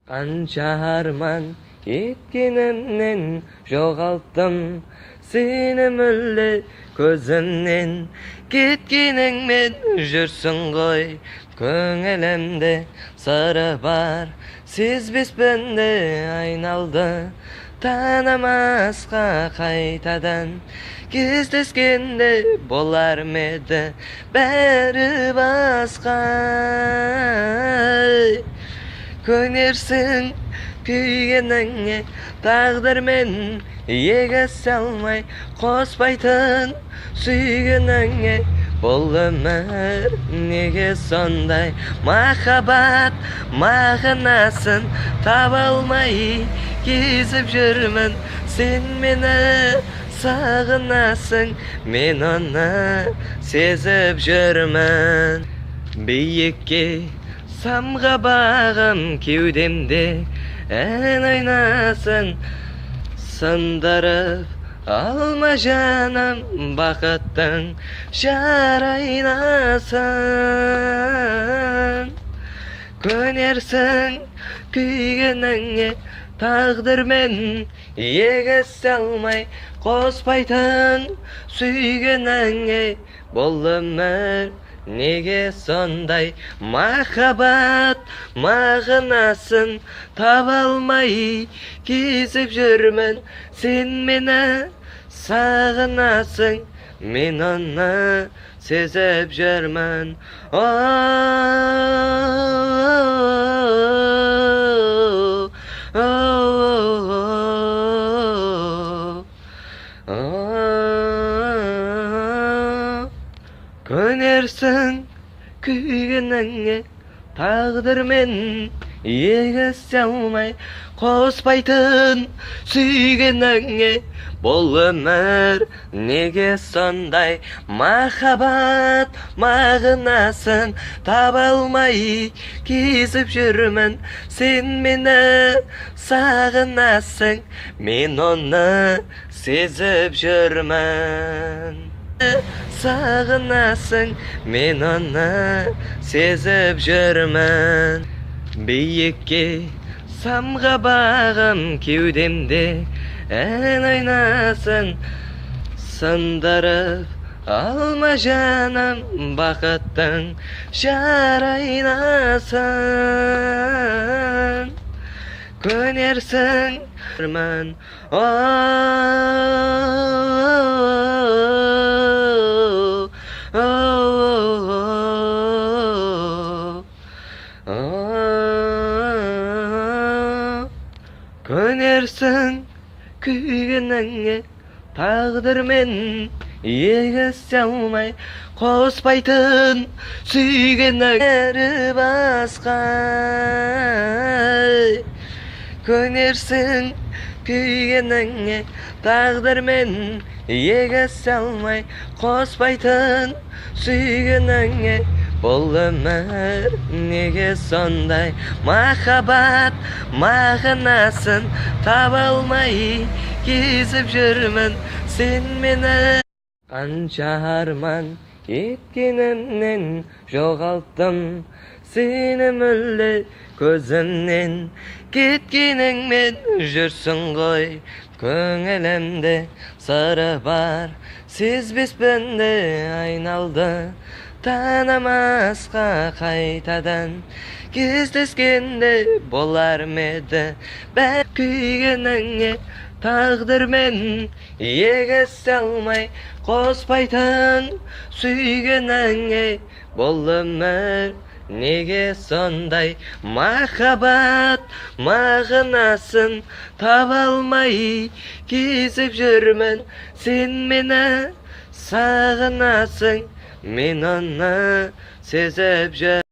Qancha arman etkinimden жоғалттым seni mülle көзімнен кеткеніңмен жүрсің ғой көңілімде сыры бар сезбеспенде айналды танымасқа қайтадан кездескенде болар ма еді бәрі басқа көнерсің күйгеніңе тағдырмен егесе алмай қоспайтын сүйгеніңе бұл өмір неге сондай махаббат мағынасын таба алмай кезіп жүрмін сен мені сағынасың мен оны сезіп жүрмін биікке самға бағым кеудемде ән ойнасын сындырып алма жаным бақыттың жар айнасын көнерсің күйгеніңе тағдырмен егесе алмай қоспайтын сүйгеніңе бұл өмір неге сондай махаббат мағынасын таба алмай кезіп жүрмін сен мені сағынасың мен оны сезіп жүрмін көнерсің күйгеніңе тағдырмен егесе алмай қоспайтын сүйгеніңе бұл өмір неге сондай махаббат мағынасын таба алмай кезіп жүрмін сен мені сағынасың мен оны сезіп жүрмін сағынасың мен оны сезіп жүрмін биікке самға бағым кеудемде ән ойнасын сындырып алма жаным бақыттың жар айнасын көнерсің көнерсің күйгеніңе тағдырмен егесе алмай қоспайтын сүйгеніңе басқа көнерсің күйгеніңе тағдырмен егесе алмай қоспайтын сүйгеніңе бұл өмір неге сондай махаббат мағынасын таба алмай кезіп жүрмін сен мені қанша арман еткенімнен жоғалттым сені мүлде көзімнен кеткеніңмен жүрсің ғой көңілімде сыры бар сезбеспенде айналды танымасқа қайтадан кездескенде болар ма еді бәрі күйгеніңе тағдырмен егесе алмай қоспайтын сүйгеніңе бұл өмір неге сондай махаббат мағынасын таба алмай кезіп жүрмін сен мені сағынасың мен оны сезіп жүрмін